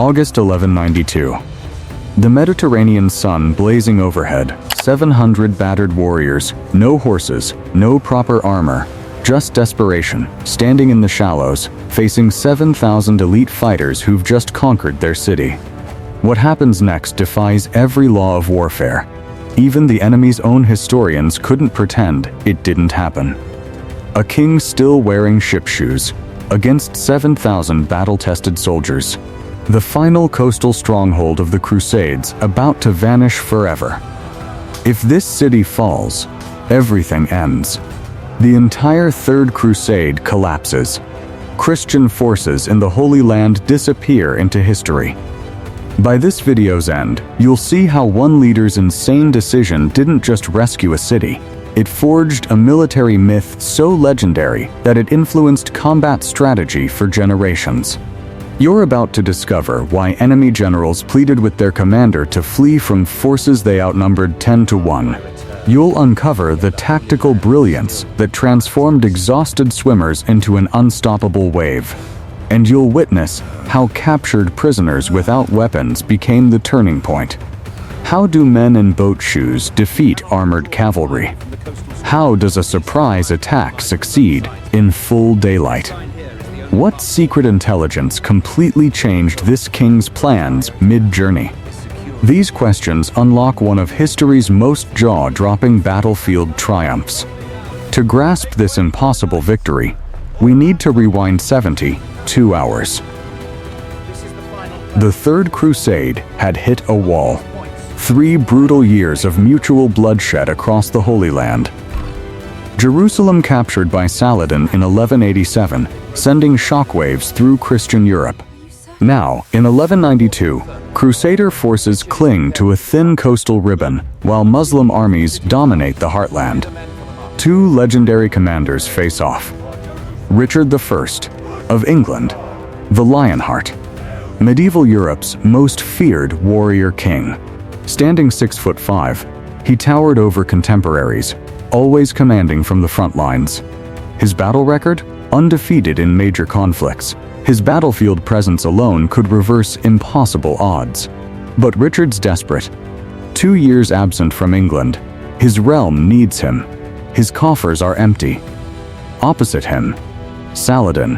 August 1192. The Mediterranean sun blazing overhead, 700 battered warriors, no horses, no proper armor, just desperation, standing in the shallows, facing 7,000 elite fighters who've just conquered their city. What happens next defies every law of warfare. Even the enemy's own historians couldn't pretend it didn't happen. A king still wearing ship shoes, against 7,000 battle-tested soldiers. The final coastal stronghold of the Crusades about to vanish forever. If this city falls, everything ends. The entire Third Crusade collapses. Christian forces in the Holy Land disappear into history. By this video's end, you'll see how one leader's insane decision didn't just rescue a city. It forged a military myth so legendary that it influenced combat strategy for generations. You're about to discover why enemy generals pleaded with their commander to flee from forces they outnumbered 10 to 1. You'll uncover the tactical brilliance that transformed exhausted swimmers into an unstoppable wave. And you'll witness how captured prisoners without weapons became the turning point. How do men in boat shoes defeat armored cavalry? How does a surprise attack succeed in full daylight? What secret intelligence completely changed this king's plans mid-journey? These questions unlock one of history's most jaw-dropping battlefield triumphs. To grasp this impossible victory, we need to rewind 72 hours. The Third Crusade had hit a wall. 3 brutal years of mutual bloodshed across the Holy Land. Jerusalem captured by Saladin in 1187, sending shockwaves through Christian Europe. Now, in 1192, Crusader forces cling to a thin coastal ribbon, while Muslim armies dominate the heartland. 2 legendary commanders face off. Richard I of England, the Lionheart, medieval Europe's most feared warrior king. Standing 6'5", he towered over contemporaries, always commanding from the front lines. His battle record? Undefeated in major conflicts. His battlefield presence alone could reverse impossible odds. But Richard's desperate. 2 years absent from England. His realm needs him. His coffers are empty. Opposite him, Saladin,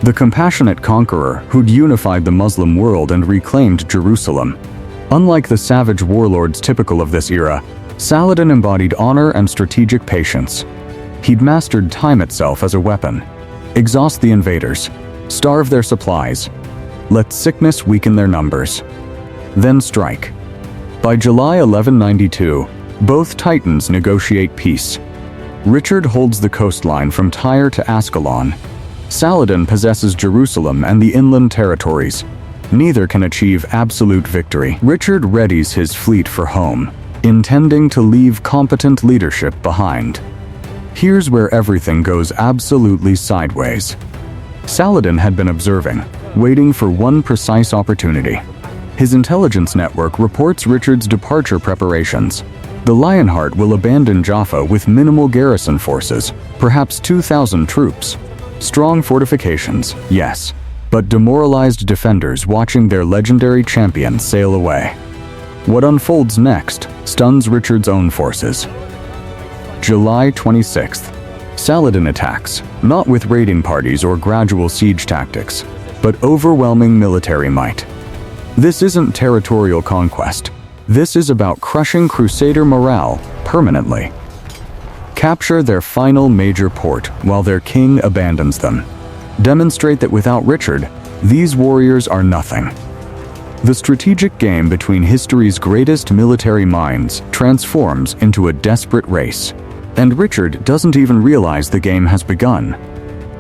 the compassionate conqueror who'd unified the Muslim world and reclaimed Jerusalem. Unlike the savage warlords typical of this era, Saladin embodied honor and strategic patience. He'd mastered time itself as a weapon. Exhaust the invaders, starve their supplies, let sickness weaken their numbers, then strike. By July 1192, both titans negotiate peace. Richard holds the coastline from Tyre to Ascalon. Saladin possesses Jerusalem and the inland territories. Neither can achieve absolute victory. Richard readies his fleet for home, intending to leave competent leadership behind. Here's where everything goes absolutely sideways. Saladin had been observing, waiting for one precise opportunity. His intelligence network reports Richard's departure preparations. The Lionheart will abandon Jaffa with minimal garrison forces, perhaps 2,000 troops. Strong fortifications, yes, but demoralized defenders watching their legendary champion sail away. What unfolds next stuns Richard's own forces. July 26th. Saladin attacks, not with raiding parties or gradual siege tactics, but overwhelming military might. This isn't territorial conquest. This is about crushing Crusader morale permanently. Capture their final major port while their king abandons them. Demonstrate that without Richard, these warriors are nothing. The strategic game between history's greatest military minds transforms into a desperate race. And Richard doesn't even realize the game has begun.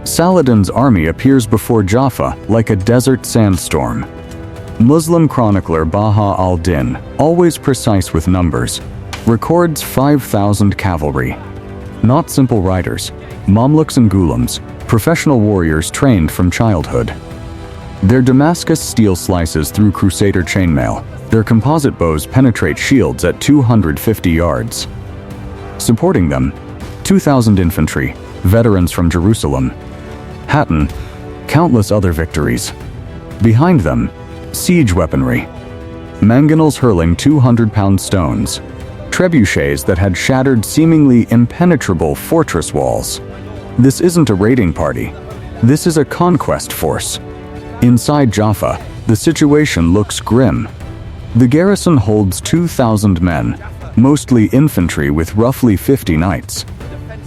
Saladin's army appears before Jaffa like a desert sandstorm. Muslim chronicler Baha al-Din, always precise with numbers, records 5,000 cavalry. Not simple riders, Mamluks and Ghulams, professional warriors trained from childhood. Their Damascus steel slices through Crusader chainmail. Their composite bows penetrate shields at 250 yards. Supporting them, 2,000 infantry, veterans from Jerusalem. Hatton, countless other victories. Behind them, Siege weaponry. Mangonels hurling 200-pound stones. Trebuchets that had shattered seemingly impenetrable fortress walls. This isn't a raiding party. This is a conquest force. Inside Jaffa, the situation looks grim. The garrison holds 2,000 men, mostly infantry with roughly 50 knights.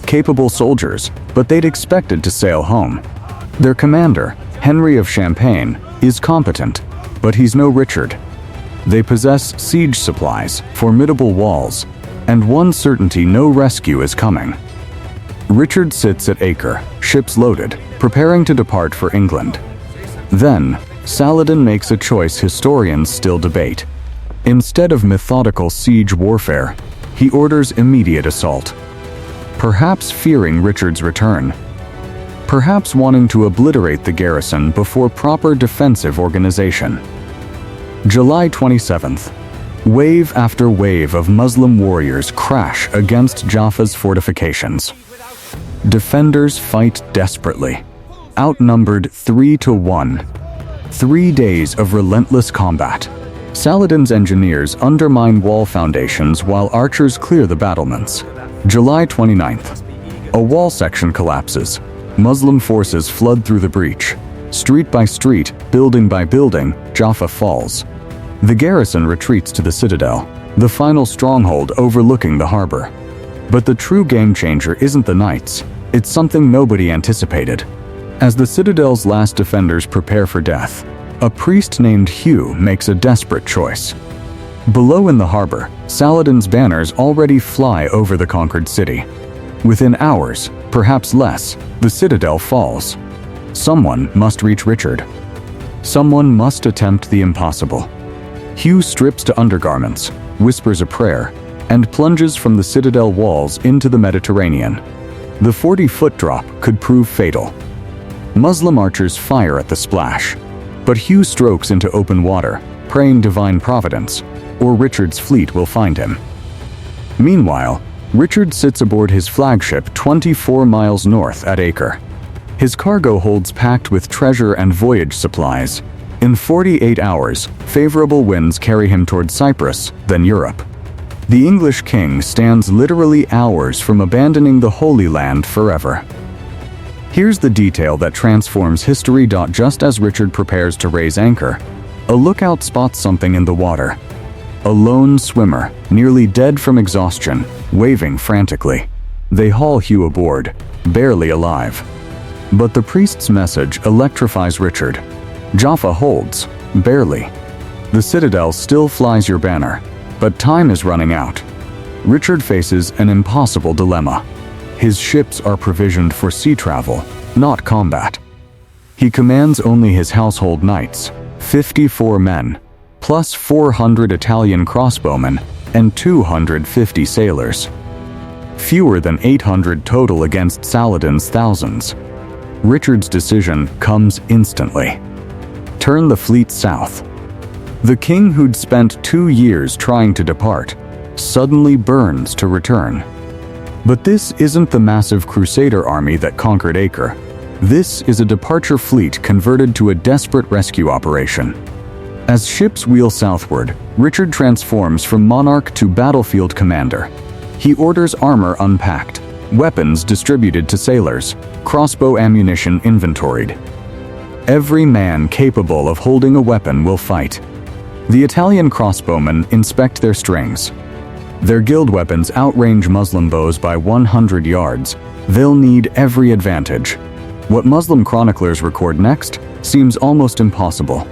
Capable soldiers, but they'd expected to sail home. Their commander, Henry of Champagne, is competent, but he's no Richard. They possess siege supplies, formidable walls, and one certainty: no rescue is coming. Richard sits at Acre, ships loaded, preparing to depart for England. Then, Saladin makes a choice historians still debate. Instead of methodical siege warfare, he orders immediate assault. Perhaps fearing Richard's return. Perhaps wanting to obliterate the garrison before proper defensive organization. July 27th. Wave after wave of Muslim warriors crash against Jaffa's fortifications. Defenders fight desperately, outnumbered 3-1. 3 days of relentless combat. Saladin's engineers undermine wall foundations while archers clear the battlements. July 29th. A wall section collapses. Muslim forces flood through the breach. Street by street, building by building, Jaffa falls. The garrison retreats to the citadel, the final stronghold overlooking the harbor. But the true game-changer isn't the knights. It's something nobody anticipated. As the citadel's last defenders prepare for death, a priest named Hugh makes a desperate choice. Below in the harbor, Saladin's banners already fly over the conquered city. Within hours, perhaps less, the citadel falls. Someone must reach Richard. Someone must attempt the impossible. Hugh strips to undergarments, whispers a prayer, and plunges from the citadel walls into the Mediterranean. The 40-foot drop could prove fatal. Muslim archers fire at the splash, but Hugh strokes into open water, praying divine providence, or Richard's fleet will find him. Meanwhile, Richard sits aboard his flagship 24 miles north at Acre. His cargo holds packed with treasure and voyage supplies. In 48 hours, favorable winds carry him toward Cyprus, then Europe. The English king stands literally hours from abandoning the Holy Land forever. Here's the detail that transforms history. Just as Richard prepares to raise anchor, a lookout spots something in the water. A lone swimmer, nearly dead from exhaustion, waving frantically. They haul Hugh aboard, barely alive. But the priest's message electrifies Richard. Jaffa holds, barely. The citadel still flies your banner, but time is running out. Richard faces an impossible dilemma. His ships are provisioned for sea travel, not combat. He commands only his household knights, 54 men, plus 400 Italian crossbowmen and 250 sailors. Fewer than 800 total against Saladin's thousands. Richard's decision comes instantly. Turn the fleet south. The king who'd spent 2 years trying to depart suddenly burns to return. But this isn't the massive Crusader army that conquered Acre. This is a departure fleet converted to a desperate rescue operation. As ships wheel southward, Richard transforms from monarch to battlefield commander. He orders armor unpacked, weapons distributed to sailors, crossbow ammunition inventoried. Every man capable of holding a weapon will fight. The Italian crossbowmen inspect their strings. Their guild weapons outrange Muslim bows by 100 yards. They'll need every advantage. What Muslim chroniclers record next seems almost impossible.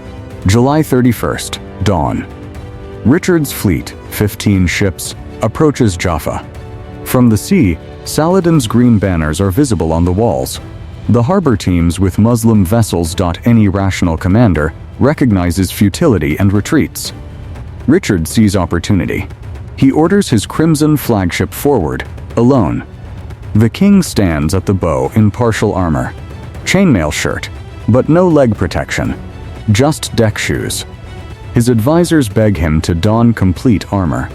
July 31st, dawn. Richard's fleet, 15 ships, approaches Jaffa. From the sea, Saladin's green banners are visible on the walls. The harbor teams with Muslim vessels. Any rational commander recognizes futility and retreats. Richard sees opportunity. He orders his crimson flagship forward, alone. The king stands at the bow in partial armor. Chainmail shirt, but no leg protection. Just deck shoes. His advisors beg him to don complete armor.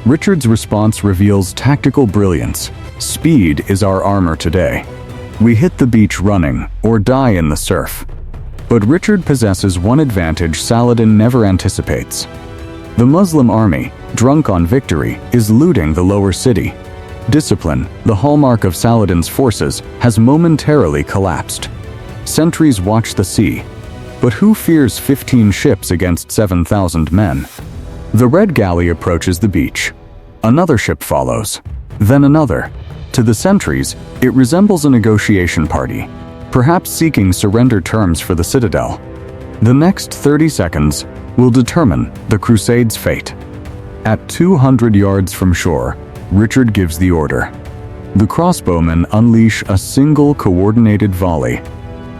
Richard's response reveals tactical brilliance. Speed is our armor today. We hit the beach running or die in the surf. But Richard possesses one advantage Saladin never anticipates. The Muslim army, drunk on victory, is looting the lower city. Discipline, the hallmark of Saladin's forces, has momentarily collapsed. Sentries watch the sea. But who fears 15 ships against 7,000 men? The Red Galley approaches the beach. Another ship follows. Then another. To the sentries, it resembles a negotiation party, perhaps seeking surrender terms for the citadel. The next 30 seconds will determine the Crusade's fate. At 200 yards from shore, Richard gives the order. The crossbowmen unleash a single coordinated volley.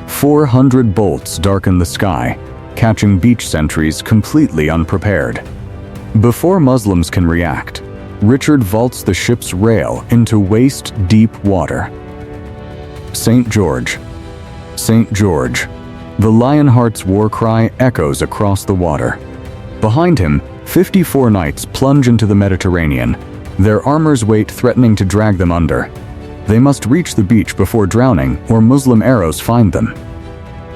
400 bolts darken the sky, catching beach sentries completely unprepared. Before Muslims can react, Richard vaults the ship's rail into waist-deep water. St. George. St. George. The Lionheart's war cry echoes across the water. Behind him, 54 knights plunge into the Mediterranean, their armor's weight threatening to drag them under. They must reach the beach before drowning, or Muslim arrows find them.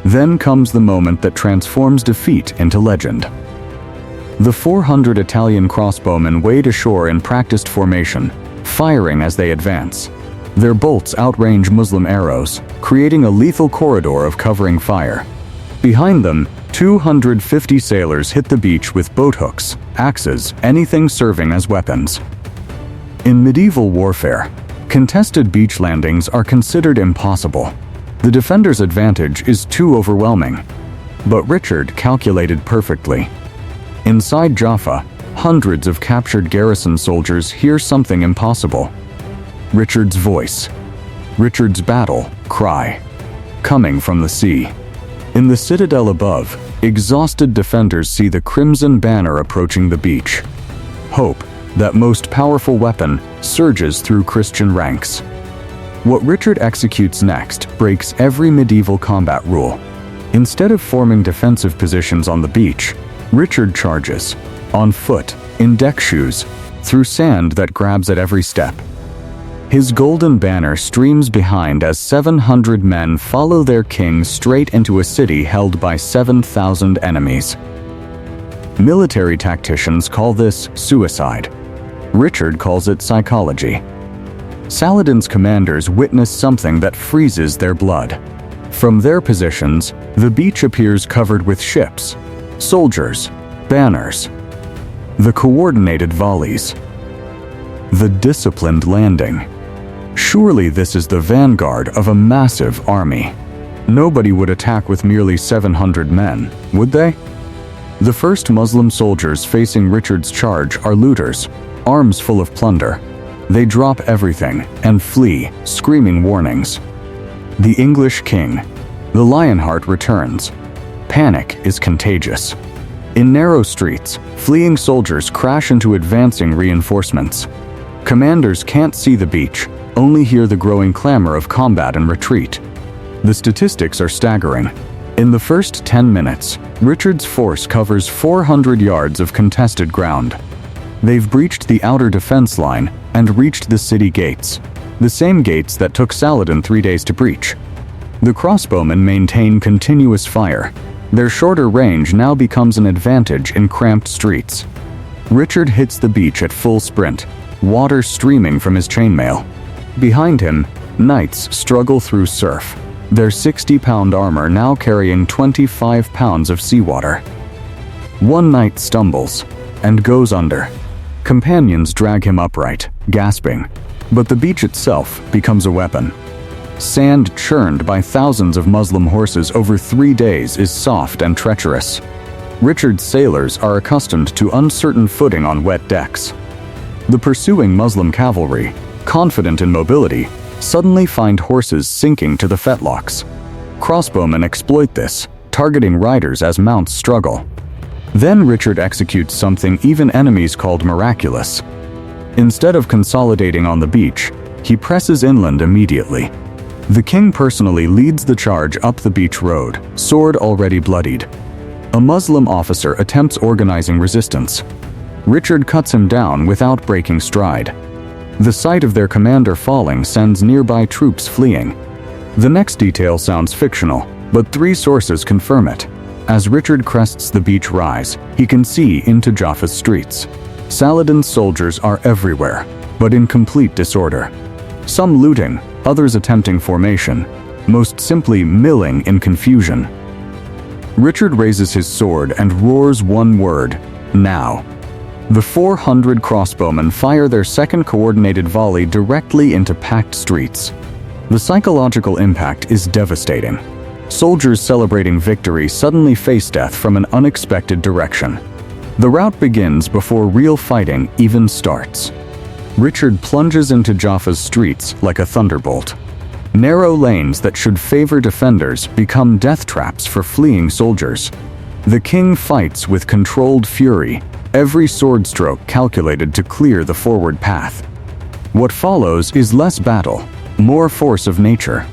Then comes the moment that transforms defeat into legend. The 400 Italian crossbowmen wade ashore in practiced formation, firing as they advance. Their bolts outrange Muslim arrows, creating a lethal corridor of covering fire. Behind them, 250 sailors hit the beach with boathooks, axes, anything serving as weapons. In medieval warfare, contested beach landings are considered impossible. The defender's advantage is too overwhelming. But Richard calculated perfectly. Inside Jaffa, hundreds of captured garrison soldiers hear something impossible. Richard's voice. Richard's battle cry. Coming from the sea. In the citadel above, exhausted defenders see the crimson banner approaching the beach. Hope, that most powerful weapon, surges through Christian ranks. What Richard executes next breaks every medieval combat rule. Instead of forming defensive positions on the beach, Richard charges, on foot, in deck shoes, through sand that grabs at every step. His golden banner streams behind as 700 men follow their king straight into a city held by 7,000 enemies. Military tacticians call this suicide. Richard calls it psychology. Saladin's commanders witness something that freezes their blood. From their positions, the beach appears covered with ships, soldiers, banners. The coordinated volleys. The disciplined landing. Surely this is the vanguard of a massive army. Nobody would attack with merely 700 men, would they? The first Muslim soldiers facing Richard's charge are looters, arms full of plunder. They drop everything and flee, screaming warnings. The English king, the Lionheart, returns. Panic is contagious. In narrow streets, fleeing soldiers crash into advancing reinforcements. Commanders can't see the beach, only hear the growing clamor of combat and retreat. The statistics are staggering. In the first 10 minutes, Richard's force covers 400 yards of contested ground. They've breached the outer defense line and reached the city gates, the same gates that took Saladin 3 days to breach. The crossbowmen maintain continuous fire. Their shorter range now becomes an advantage in cramped streets. Richard hits the beach at full sprint, water streaming from his chainmail. Behind him, knights struggle through surf, their 60-pound armor now carrying 25 pounds of seawater. One knight stumbles and goes under. Companions drag him upright, gasping, but the beach itself becomes a weapon. Sand churned by thousands of Muslim horses over 3 days is soft and treacherous. Richard's sailors are accustomed to uncertain footing on wet decks. The pursuing Muslim cavalry, confident in mobility, suddenly find horses sinking to the fetlocks. Crossbowmen exploit this, targeting riders as mounts struggle. Then Richard executes something even enemies called miraculous. Instead of consolidating on the beach, he presses inland immediately. The king personally leads the charge up the beach road, sword already bloodied. A Muslim officer attempts organizing resistance. Richard cuts him down without breaking stride. The sight of their commander falling sends nearby troops fleeing. The next detail sounds fictional, but 3 sources confirm it. As Richard crests the beach rise, he can see into Jaffa's streets. Saladin's soldiers are everywhere, but in complete disorder. Some looting, others attempting formation, most simply milling in confusion. Richard raises his sword and roars one word: now. The 400 crossbowmen fire their second coordinated volley directly into packed streets. The psychological impact is devastating. Soldiers celebrating victory suddenly face death from an unexpected direction. The rout begins before real fighting even starts. Richard plunges into Jaffa's streets like a thunderbolt. Narrow lanes that should favor defenders become death traps for fleeing soldiers. The king fights with controlled fury, every sword stroke calculated to clear the forward path. What follows is less battle, more force of nature.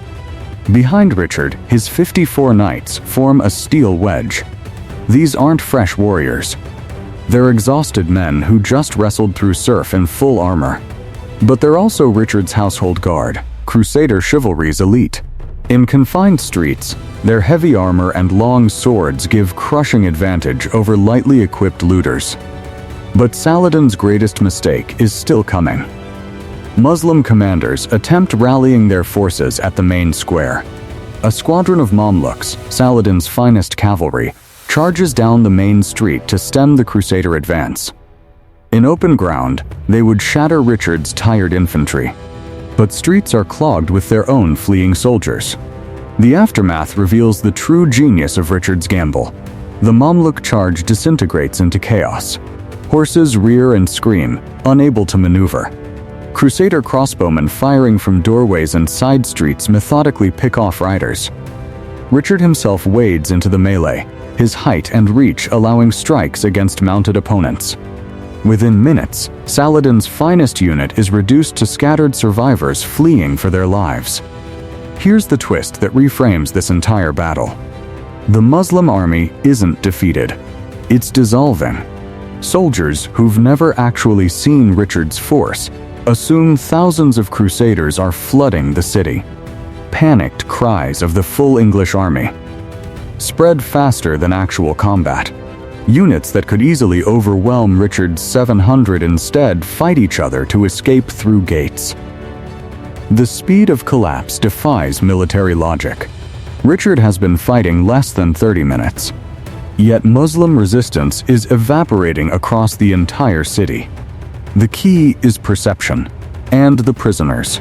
Behind Richard, his 54 knights form a steel wedge. These aren't fresh warriors. They're exhausted men who just wrestled through surf in full armor. But they're also Richard's household guard, Crusader chivalry's elite. In confined streets, their heavy armor and long swords give crushing advantage over lightly equipped looters. But Saladin's greatest mistake is still coming. Muslim commanders attempt rallying their forces at the main square. A squadron of Mamluks, Saladin's finest cavalry, charges down the main street to stem the Crusader advance. In open ground, they would shatter Richard's tired infantry. But streets are clogged with their own fleeing soldiers. The aftermath reveals the true genius of Richard's gamble. The Mamluk charge disintegrates into chaos. Horses rear and scream, unable to maneuver. Crusader crossbowmen firing from doorways and side streets methodically pick off riders. Richard himself wades into the melee, his height and reach allowing strikes against mounted opponents. Within minutes, Saladin's finest unit is reduced to scattered survivors fleeing for their lives. Here's the twist that reframes this entire battle. The Muslim army isn't defeated. It's dissolving. Soldiers who've never actually seen Richard's force assume thousands of Crusaders are flooding the city. Panicked cries of the full English army spread faster than actual combat. Units that could easily overwhelm Richard's 700 instead fight each other to escape through gates. The speed of collapse defies military logic. Richard has been fighting less than 30 minutes. Yet Muslim resistance is evaporating across the entire city. The key is perception, and the prisoners.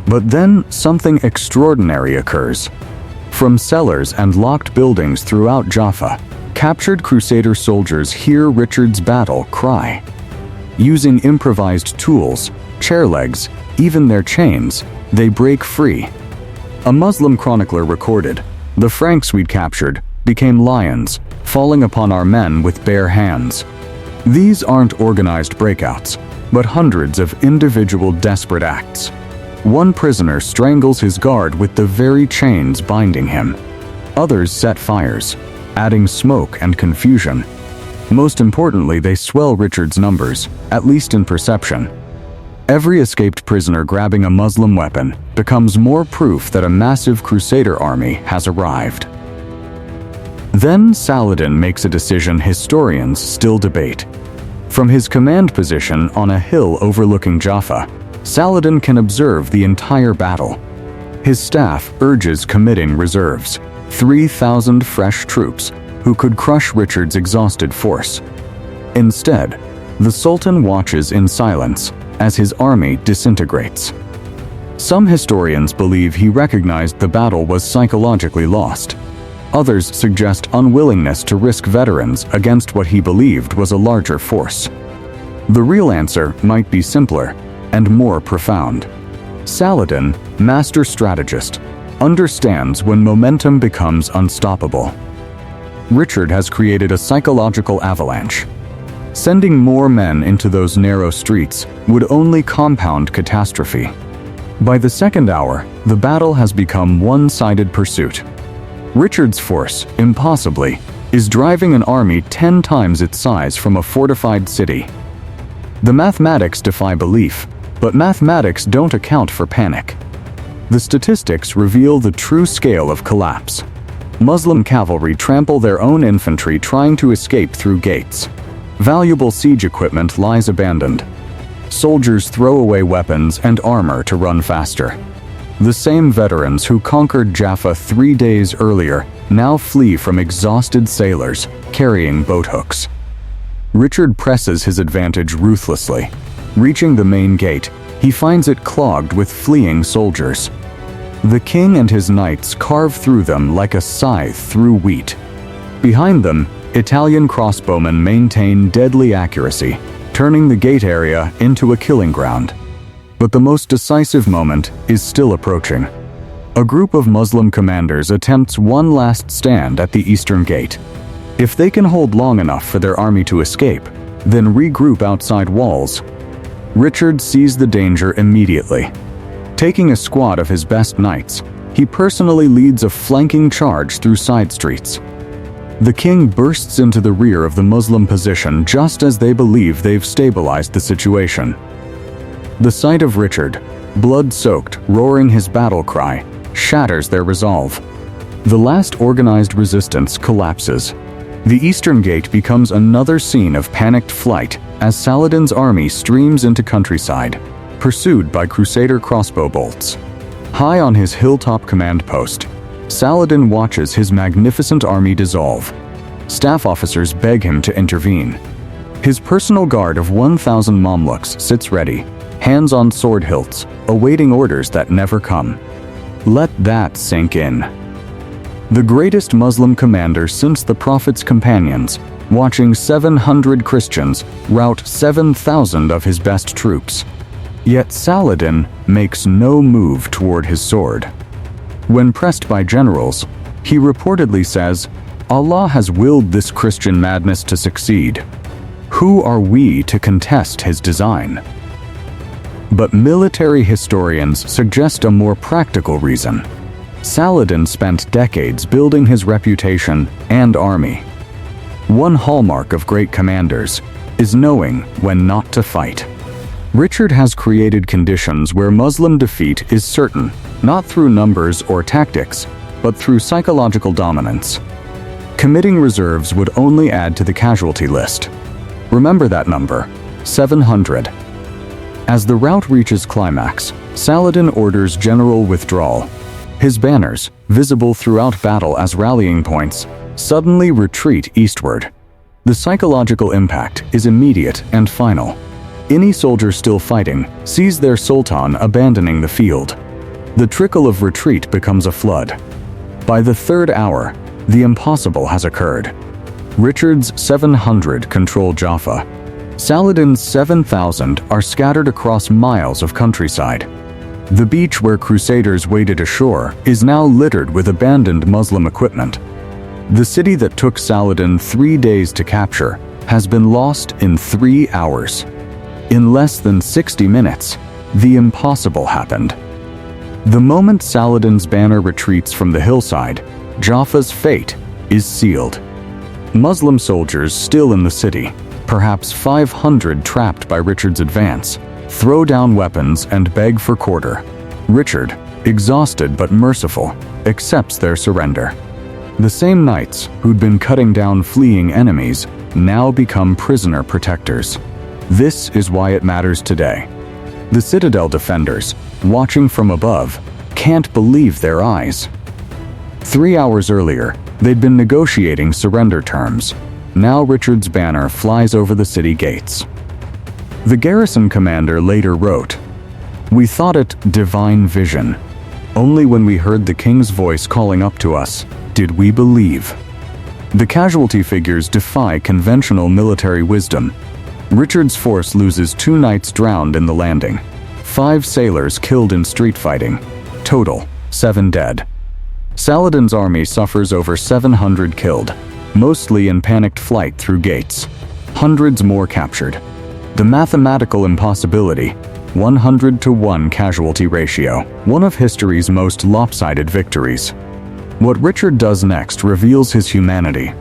But then something extraordinary occurs. From cellars and locked buildings throughout Jaffa, captured Crusader soldiers hear Richard's battle cry. Using improvised tools, chair legs, even their chains, they break free. A Muslim chronicler recorded, "The Franks we'd captured became lions, falling upon our men with bare hands." These aren't organized breakouts, but hundreds of individual desperate acts. One prisoner strangles his guard with the very chains binding him. Others set fires, adding smoke and confusion. Most importantly, they swell Richard's numbers, at least in perception. Every escaped prisoner grabbing a Muslim weapon becomes more proof that a massive Crusader army has arrived. Then Saladin makes a decision historians still debate. From his command position on a hill overlooking Jaffa, Saladin can observe the entire battle. His staff urges committing reserves, 3,000 fresh troops who could crush Richard's exhausted force. Instead, the Sultan watches in silence as his army disintegrates. Some historians believe he recognized the battle was psychologically lost. Others suggest unwillingness to risk veterans against what he believed was a larger force. The real answer might be simpler and more profound. Saladin, master strategist, understands when momentum becomes unstoppable. Richard has created a psychological avalanche. Sending more men into those narrow streets would only compound catastrophe. By the second hour, the battle has become one-sided pursuit. Richard's force, impossibly, is driving an army 10 times its size from a fortified city. The mathematics defy belief, but mathematics don't account for panic. The statistics reveal the true scale of collapse. Muslim cavalry trample their own infantry trying to escape through gates. Valuable siege equipment lies abandoned. Soldiers throw away weapons and armor to run faster. The same veterans who conquered Jaffa 3 days earlier now flee from exhausted sailors carrying boat hooks. Richard presses his advantage ruthlessly. Reaching the main gate, he finds it clogged with fleeing soldiers. The king and his knights carve through them like a scythe through wheat. Behind them, Italian crossbowmen maintain deadly accuracy, turning the gate area into a killing ground. But the most decisive moment is still approaching. A group of Muslim commanders attempts one last stand at the eastern gate. If they can hold long enough for their army to escape, then regroup outside walls. Richard sees the danger immediately. Taking a squad of his best knights, he personally leads a flanking charge through side streets. The king bursts into the rear of the Muslim position just as they believe they've stabilized the situation. The sight of Richard, blood-soaked, roaring his battle cry, shatters their resolve. The last organized resistance collapses. The eastern gate becomes another scene of panicked flight as Saladin's army streams into countryside, pursued by Crusader crossbow bolts. High on his hilltop command post, Saladin watches his magnificent army dissolve. Staff officers beg him to intervene. His personal guard of 1,000 Mamluks sits ready, hands on sword hilts, awaiting orders that never come. Let that sink in. The greatest Muslim commander since the Prophet's companions, watching 700 Christians rout 7,000 of his best troops. Yet Saladin makes no move toward his sword. When pressed by generals, he reportedly says, "Allah has willed this Christian madness to succeed. Who are we to contest his design?" But military historians suggest a more practical reason. Saladin spent decades building his reputation and army. One hallmark of great commanders is knowing when not to fight. Richard has created conditions where Muslim defeat is certain, not through numbers or tactics, but through psychological dominance. Committing reserves would only add to the casualty list. Remember that number, 700. As the rout reaches climax, Saladin orders general withdrawal. His banners, visible throughout battle as rallying points, suddenly retreat eastward. The psychological impact is immediate and final. Any soldier still fighting sees their sultan abandoning the field. The trickle of retreat becomes a flood. By the third hour, the impossible has occurred. Richard's 700 control Jaffa. Saladin's 7,000 are scattered across miles of countryside. The beach where Crusaders waded ashore is now littered with abandoned Muslim equipment. The city that took Saladin 3 days to capture has been lost in 3 hours. In less than 60 minutes, the impossible happened. The moment Saladin's banner retreats from the hillside, Jaffa's fate is sealed. Muslim soldiers still in the city, perhaps 500 trapped by Richard's advance, throw down weapons and beg for quarter. Richard, exhausted but merciful, accepts their surrender. The same knights who'd been cutting down fleeing enemies now become prisoner protectors. This is why it matters today. The Citadel defenders, watching from above, can't believe their eyes. 3 hours earlier, they'd been negotiating surrender terms. Now Richard's banner flies over the city gates. The garrison commander later wrote, "We thought it divine vision. Only when we heard the king's voice calling up to us did we believe." The casualty figures defy conventional military wisdom. Richard's force loses 2 knights drowned in the landing, 5 sailors killed in street fighting, total 7 dead. Saladin's army suffers over 700 killed, mostly in panicked flight through gates, hundreds more captured. The mathematical impossibility, 100-to-1 casualty ratio, one of history's most lopsided victories. What Richard does next reveals his humanity.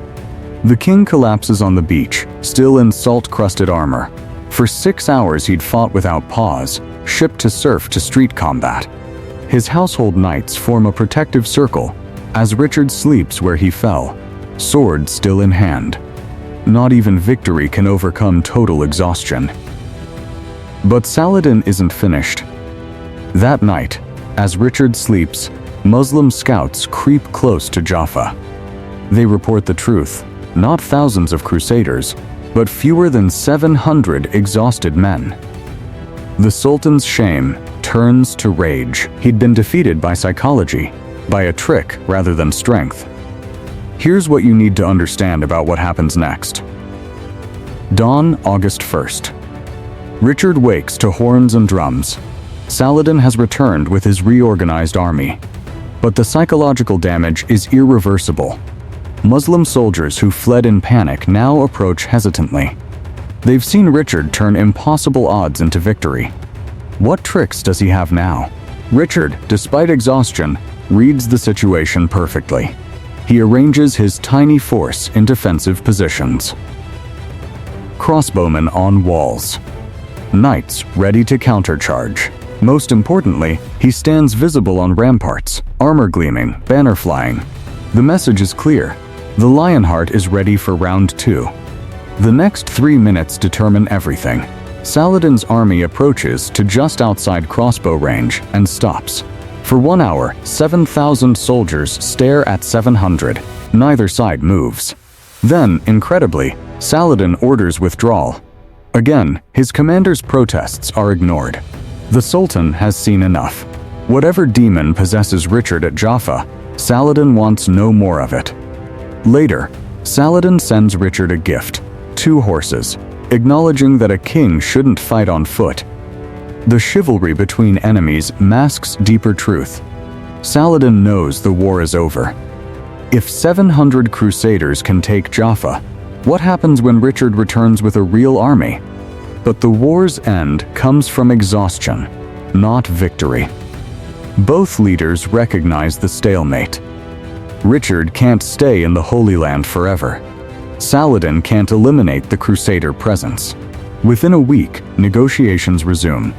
The king collapses on the beach, still in salt-crusted armor. For 6 hours he'd fought without pause, ship to surf to street combat. His household knights form a protective circle as Richard sleeps where he fell, sword still in hand. Not even victory can overcome total exhaustion. But Saladin isn't finished. That night, as Richard sleeps, Muslim scouts creep close to Jaffa. They report the truth, not thousands of crusaders, but fewer than 700 exhausted men. The Sultan's shame turns to rage. He'd been defeated by psychology, by a trick rather than strength. Here's what you need to understand about what happens next. Dawn, August 1st. Richard wakes to horns and drums. Saladin has returned with his reorganized army. But the psychological damage is irreversible. Muslim soldiers who fled in panic now approach hesitantly. They've seen Richard turn impossible odds into victory. What tricks does he have now? Richard, despite exhaustion, reads the situation perfectly. He arranges his tiny force in defensive positions. Crossbowmen on walls. Knights ready to countercharge. Most importantly, he stands visible on ramparts, armor gleaming, banner flying. The message is clear. The Lionheart is ready for round 2. The next 3 minutes determine everything. Saladin's army approaches to just outside crossbow range and stops. For 1 hour, 7,000 soldiers stare at 700. Neither side moves. Then, incredibly, Saladin orders withdrawal. Again, his commander's protests are ignored. The Sultan has seen enough. Whatever demon possesses Richard at Jaffa, Saladin wants no more of it. Later, Saladin sends Richard a gift, 2 horses, acknowledging that a king shouldn't fight on foot. The chivalry between enemies masks deeper truth. Saladin knows the war is over. If 700 crusaders can take Jaffa, what happens when Richard returns with a real army? But the war's end comes from exhaustion, not victory. Both leaders recognize the stalemate. Richard can't stay in the Holy Land forever. Saladin can't eliminate the Crusader presence. Within a week, negotiations resume.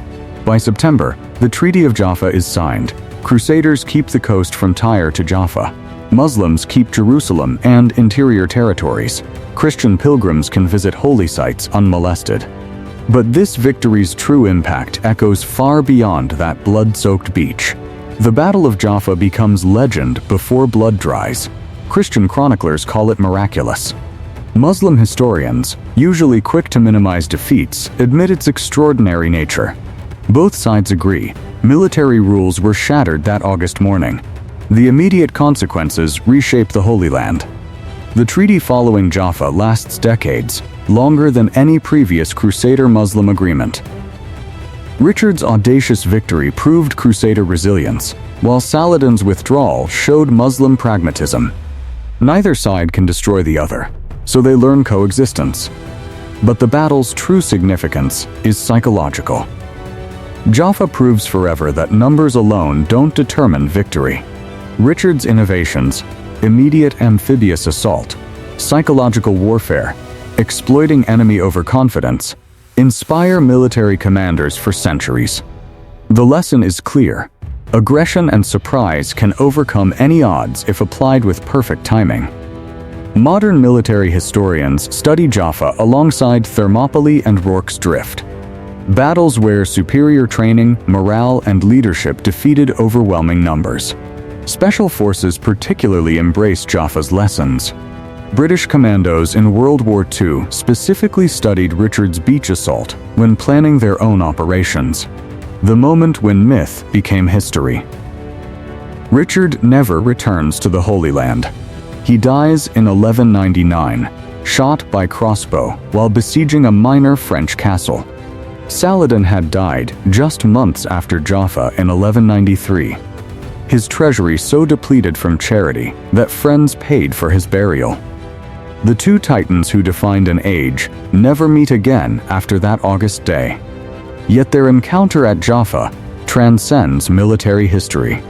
By September, the Treaty of Jaffa is signed. Crusaders keep the coast from Tyre to Jaffa. Muslims keep Jerusalem and interior territories. Christian pilgrims can visit holy sites unmolested. But this victory's true impact echoes far beyond that blood-soaked beach. The Battle of Jaffa becomes legend before blood dries. Christian chroniclers call it miraculous. Muslim historians, usually quick to minimize defeats, admit its extraordinary nature. Both sides agree. Military rules were shattered that August morning. The immediate consequences reshape the Holy Land. The treaty following Jaffa lasts decades, longer than any previous Crusader-Muslim agreement. Richard's audacious victory proved Crusader resilience, while Saladin's withdrawal showed Muslim pragmatism. Neither side can destroy the other, so they learn coexistence. But the battle's true significance is psychological. Jaffa proves forever that numbers alone don't determine victory. Richard's innovations, immediate amphibious assault, psychological warfare, exploiting enemy overconfidence, inspire military commanders for centuries. The lesson is clear. Aggression and surprise can overcome any odds if applied with perfect timing. Modern military historians study Jaffa alongside Thermopylae and Rorke's Drift. Battles where superior training, morale, and leadership defeated overwhelming numbers. Special forces particularly embrace Jaffa's lessons. British commandos in World War II specifically studied Richard's beach assault when planning their own operations. The moment when myth became history. Richard never returns to the Holy Land. He dies in 1199, shot by crossbow while besieging a minor French castle. Saladin had died just months after Jaffa in 1193. His treasury so depleted from charity that friends paid for his burial. The two titans who defined an age never meet again after that August day. Yet their encounter at Jaffa transcends military history.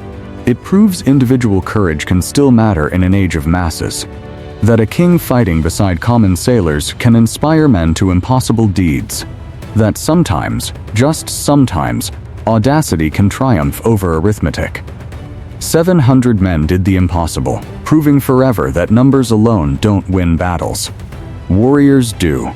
It proves individual courage can still matter in an age of masses. That a king fighting beside common sailors can inspire men to impossible deeds. That sometimes, just sometimes, audacity can triumph over arithmetic. 700 men did the impossible, proving forever that numbers alone don't win battles. Warriors do.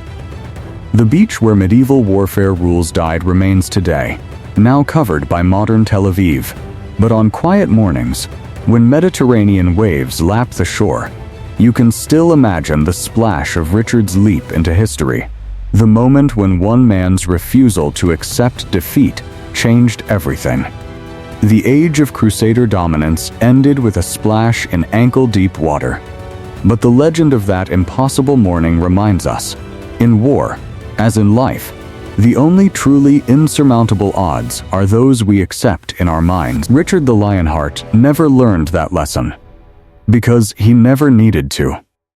The beach where medieval warfare rules died remains today, now covered by modern Tel Aviv. But on quiet mornings, when Mediterranean waves lap the shore, you can still imagine the splash of Richard's leap into history. The moment when one man's refusal to accept defeat changed everything. The age of Crusader dominance ended with a splash in ankle-deep water. But the legend of that impossible morning reminds us, in war, as in life, the only truly insurmountable odds are those we accept in our minds. Richard the Lionheart never learned that lesson, because he never needed to.